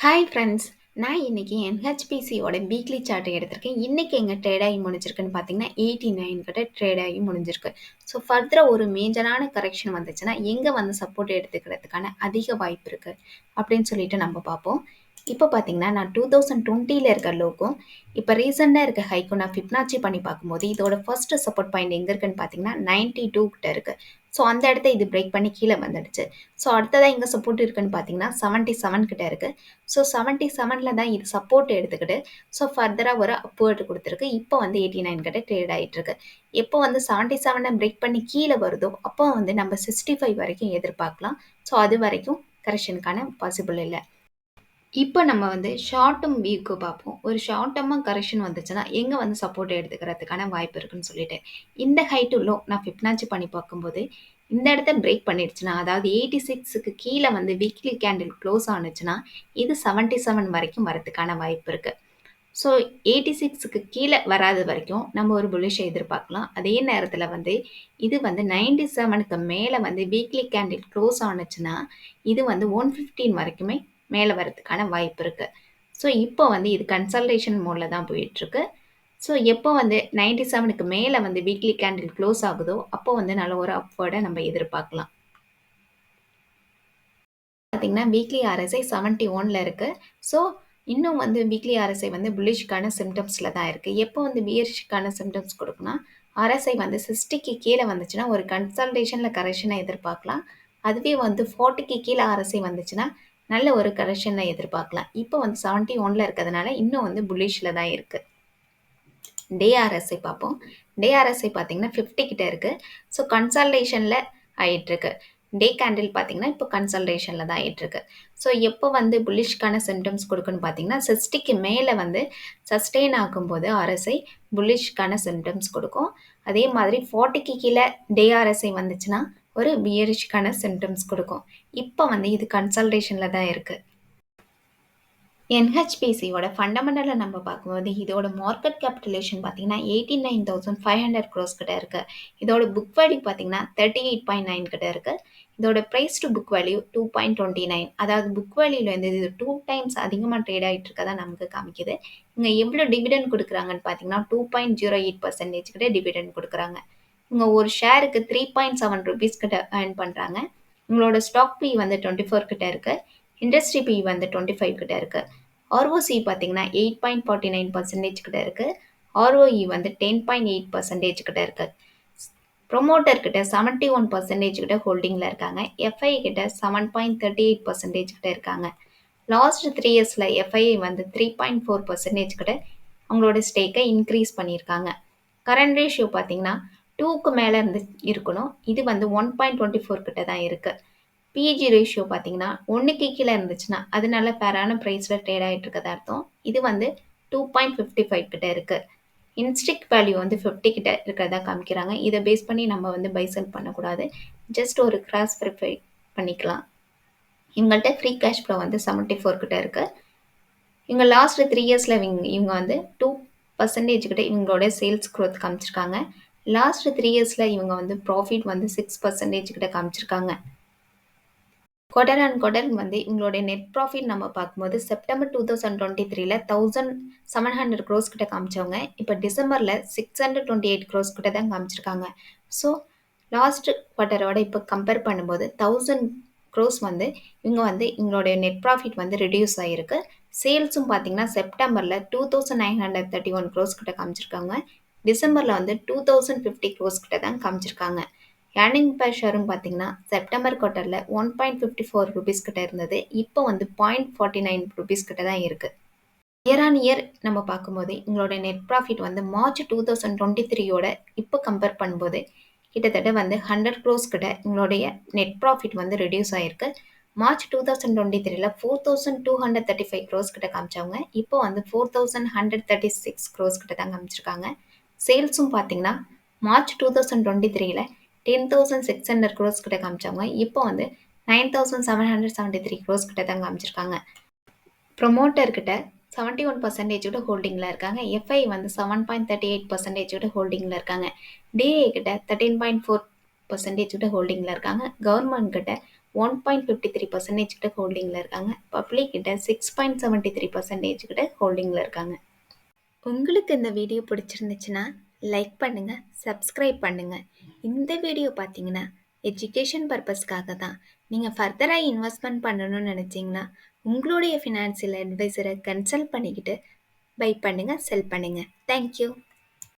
Hi friends. நான் இன்னைக்கு NHPCயோட weekly chart எடுத்திருக்கேன். இன்னைக்கு எங்க ட்ரேட் ஆகி முடிஞ்சிருக்குன்னு பார்த்தீங்கன்னா, 89 கிட்ட ட்ரேட் ஆகி முடிஞ்சிருக்கு. ஸோ ஃபர்தரா ஒரு மேஜரான கரெக்ஷன் வந்துச்சுன்னா, எங்க வந்து சப்போர்ட் எடுத்துக்கிறதுக்கான அதிக வாய்ப்பு இருக்கு அப்படின்னு சொல்லிட்டு நம்ம பார்ப்போம். இப்போ பார்த்தீங்கன்னா, நான் 2020ல இருக்க லோக்கும், இப்போ ரீசெண்டா இருக்க ஹைக்கும் நான் ஃபிப்னாச்சி பண்ணி பார்க்கும்போது, இதோட ஃபர்ஸ்ட் சப்போர்ட் பாயிண்ட் எங்க இருக்குன்னு பார்த்தீங்கன்னா, 92 கிட்ட இருக்கு. ஸோ அந்த இடத்த இது பிரேக் பண்ணி கீழே வந்துடுச்சு. ஸோ அடுத்ததா எங்க சப்போர்ட் இருக்குன்னு பார்த்தீங்கன்னா, 77 கிட்ட இருக்கு. ஸோ 77ல தான் இது சப்போர்ட் எடுத்துக்கிட்டு ஸோ ஃபர்தராக ஒரு அப்வர்ட் கொடுத்துருக்கு. இப்போ வந்து 89 கிட்ட ட்ரேட் ஆகிட்டு இருக்கு. எப்போ வந்து 77 பிரேக் பண்ணி கீழே வருதோ அப்போ வந்து நம்ம 65 வரைக்கும் எதிர்பார்க்கலாம். ஸோ அது வரைக்கும் கரெக்ஷனுக்கான பாசிபிள் இல்லை. இப்போ நம்ம வந்து ஷார்ட் டேர்ம் வியூக்கு பார்ப்போம். ஒரு ஷார்ட் டேர்மாக கரெக்ஷன் வந்துச்சுன்னா எங்கே வந்து சப்போர்ட் எடுத்துக்கிறதுக்கான வாய்ப்பு இருக்குன்னு சொல்லிட்டு இந்த ஹைட் லோ நான் ஃபிப்னாச்சி பண்ணி பார்க்கும்போது இந்த இடத்த பிரேக் பண்ணிடுச்சுன்னா அதாவது 86க்கு கீழே வந்து வீக்லி கேண்டில் க்ளோஸ் ஆனுச்சுன்னா இது 77 வரைக்கும் வரதுக்கான வாய்ப்பு இருக்குது. ஸோ 86க்கு கீழே வராத வரைக்கும் நம்ம ஒரு புல்லிஷை எதிர்பார்க்கலாம். அதே நேரத்தில் வந்து இது வந்து 97க்கு மேலே வந்து வீக்லி கேண்டில் க்ளோஸ் ஆனுச்சுன்னா இது வந்து 115 வரைக்குமே மேலே வரதுக்கான வாய்ப்பு இருக்குது. ஸோ இப்போ வந்து இது கன்சல்டேஷன் மோடில் தான் போயிட்டுருக்கு. ஸோ எப்போ வந்து 97க்கு மேலே வந்து வீக்லி கேண்டில் க்ளோஸ் ஆகுதோ அப்போ வந்து நல்ல ஒரு அப்வர்டை நம்ம எதிர்பார்க்கலாம். பார்த்தீங்கன்னா வீக்லி ஆர்எஸ்ஐ 71ல் இருக்குது. ஸோ இன்னும் வந்து வீக்லி ஆர்எஸ்ஐ வந்து புல்லிஷ்க்கான சிம்டம்ஸில் தான் இருக்குது. எப்போ வந்து பியரிஷ்க்கான சிம்டம்ஸ் கொடுக்குன்னா ஆர்எஸ்ஐ வந்து 60க்கு கீழே வந்துச்சுன்னா ஒரு கன்சல்டேஷனில் கரெக்ஷனை எதிர்பார்க்கலாம். அதுவே வந்து 40க்கு கீழே ஆர்எஸ்ஐ வந்துச்சுன்னா நல்ல ஒரு கரெக்ஷனில் எதிர்பார்க்கலாம். இப்போ வந்து 71ல் இருக்கிறதுனால இன்னும் வந்து புல்லிஷில் தான் இருக்குது. டேஆர்எஸ்ஐ பார்ப்போம். டேஆர்எஸ்ஐ பார்த்தீங்கன்னா 50 கிட்ட இருக்குது. ஸோ கன்சல்டேஷனில் ஆகிட்டுருக்கு. டே கேண்டில் பார்த்தீங்கன்னா இப்போ கன்சல்டேஷனில் தான் ஆகிட்டுருக்கு. ஸோ எப்போ வந்து புல்லிஷ்க்கான சிம்டம்ஸ் கொடுக்குன்னு பார்த்தீங்கன்னா 60க்கு மேலே வந்து சஸ்டெயின் ஆகும்போது ஆர்எஸ்ஐ புல்லிஷ்க்கான சிம்டம்ஸ் கொடுக்கும். அதே மாதிரி 40க்கு கீழே டேஆர்எஸ்ஐ வந்துச்சுன்னா ஒரு பியரிஷ்க்கான சிம்டம்ஸ் கொடுக்கும். இப்போ வந்து இது கன்சல்டேஷனில் தான் இருக்குது. NHPCயோட ஃபண்டமெண்டலை நம்ம பார்க்கும்போது இதோட மார்க்கெட் கேபிட்டலேஷன் பார்த்தீங்கன்னா 89,500 crores கிட்ட இருக்கு. இதோட புக் வேல்யூ பார்த்தீங்கன்னா 38.9 கிட்ட இருக்கு. இதோட ப்ரைஸ் டு புக் வேல்யூ 2.29. அதாவது புக் வேல்யூலேருந்து இது 2 times அதிகமாக ட்ரேட் ஆகிட்டு இருக்கதா நமக்கு காமிக்குது. இங்கே எவ்வளோ டிவிடெண்ட் கொடுக்குறாங்கன்னு பார்த்தீங்கன்னா 2.08% கிட்ட டிவிடெண்ட் கொடுக்குறாங்க. இவங்க ஒரு ஷேருக்கு 3.7 rupees கிட்ட ஏர்ன் பண்ணுறாங்க. உங்களோட ஸ்டாக் பி வந்து 24 கிட்ட இருக்கு. இண்டஸ்ட்ரி பி வந்து 25 கிட்ட இருக்கு. ROC பார்த்தீங்கன்னா 8.49% கிட்ட இருக்கு. ROE வந்து 10.8% கிட்ட இருக்கு. ப்ரொமோட்டர் கிட்ட 71% கிட்ட ஹோல்டிங்கில் இருக்காங்க. FI கிட்ட 7.38% கிட்ட இருக்காங்க. லாஸ்ட் 3 இயர்ஸில் FII வந்து 3.4% கிட்ட அவங்களோட ஸ்டேக்கை இன்க்ரீஸ் பண்ணியிருக்காங்க. கரண்ட் ரேஷியோ பார்த்தீங்கன்னா 2க்கு மேலே இருந்து இருக்கணும். இது வந்து 1.24 கிட்ட தான் இருக்குது. பிஜி ரேஷியோ பார்த்தீங்கன்னா 1க்கு கீழே இருந்துச்சுன்னா அதனால ஃபேரான ப்ரைஸில் ட்ரேட் ஆகிட்டு இருக்கிறதா அர்த்தம். இது வந்து 2.55 கிட்ட இருக்குது. இன்ஸ்டிக் வேல்யூ வந்து 50 கிட்ட இருக்கிறதா காமிக்கிறாங்க. இதை பேஸ் பண்ணி நம்ம வந்து பை செல் பண்ணக்கூடாது. ஜஸ்ட் ஒரு கிராஸ் வெரிஃபை பண்ணிக்கலாம். இவங்கள்ட்ட ஃப்ரீ கேஷ் ஃப்ளோ வந்து 74 கிட்ட இருக்குது. இவங்க லாஸ்ட் 3 இயர்ஸில் இவங்க வந்து 2% கிட்ட இவங்களோட சேல்ஸ் க்ரோத் காமிச்சிருக்காங்க. லாஸ்ட் 3 இயர்ஸில் இவங்க வந்து ப்ராஃபிட் வந்து 6% கிட்ட காமிச்சிருக்காங்க. குவார்டர் அண்ட் குவார்டர் வந்து இவங்களுடைய நெட் ப்ராஃபிட் நம்ம பார்க்கும்போது செப்டம்பர் 2023ல 1700 crores கிட்ட காமிச்சவங்க இப்போ டிசம்பரில் 628 crores கிட்ட தான் காமிச்சிருக்காங்க. ஸோ லாஸ்ட் குவார்ட்டரோட இப்போ கம்பேர் பண்ணும்போது 1000 crores வந்து இவங்க வந்து இவங்களுடைய நெட் ப்ராஃபிட் வந்து ரெடியூஸ் ஆகிருக்கு. சேல்ஸும் பார்த்தீங்கன்னா செப்டம்பரில் 2931 crores கிட்ட காமிச்சிருக்காங்க. டிசம்பரில் வந்து 2050 crores கிட்ட தான் காமிச்சிருக்காங்க. ஏர்னிங் பர் ஷேரும் பார்த்தீங்கன்னா செப்டம்பர் குவார்ட்டரில் 1.54 rupees கிட்ட இருந்தது. இப்போ வந்து 0.49 rupees கிட்ட தான் இருக்குது. இயர் ஆன் இயர் நம்ம பார்க்கும்போது எங்களோட நெட் ப்ராஃபிட் வந்து மார்ச் 2023யோட இப்போ கம்பேர் பண்ணும்போது கிட்டத்தட்ட வந்து 100 crores கிட்ட எங்களுடைய நெட் ப்ராஃபிட் வந்து ரெடியூஸ் ஆகிருக்கு. மார்ச் 2023ல 4235 crores கிட்ட காமிச்சவங்க இப்போ வந்து 4136 crores கிட்ட தான் காமிச்சிருக்காங்க. சேல்ஸும் பார்த்தீங்கன்னா மார்ச் 2023ல 10,600 crores கிட்ட காமிச்சவங்க இப்போ வந்து 9,773 crores கிட்ட தான் காமிச்சிருக்காங்க. ப்ரொமோட்டர் கிட்ட 71% கிட்ட ஹோல்டிங்கில் இருக்காங்க. FI வந்து 7.38% கிட்ட ஹோல்டிங்கில் இருக்காங்க. DA கிட்ட 13.4% கிட்ட ஹோல்டிங்கில் இருக்காங்க. கவர்மெண்ட் கிட்ட 1.53% கிட்ட ஹோல்டிங்கில் இருக்காங்க. பப்ளிக் கிட்ட 6.73% கிட்ட ஹோல்டிங்கில் இருக்காங்க. உங்களுக்கு இந்த வீடியோ பிடிச்சிருந்துச்சுன்னா லைக் பண்ணுங்கள், சப்ஸ்கிரைப் பண்ணுங்கள். இந்த வீடியோ பார்த்தீங்கன்னா எஜுகேஷன் பர்பஸ்க்காக தான். நீங்கள் ஃபர்தராக இன்வெஸ்ட்மெண்ட் பண்ணணும்னு நினச்சிங்கன்னா உங்களுடைய ஃபினான்சியல் அட்வைசரை கன்சல்ட் பண்ணிக்கிட்டு பை பண்ணுங்கள், செல் பண்ணுங்கள். தேங்க்யூ.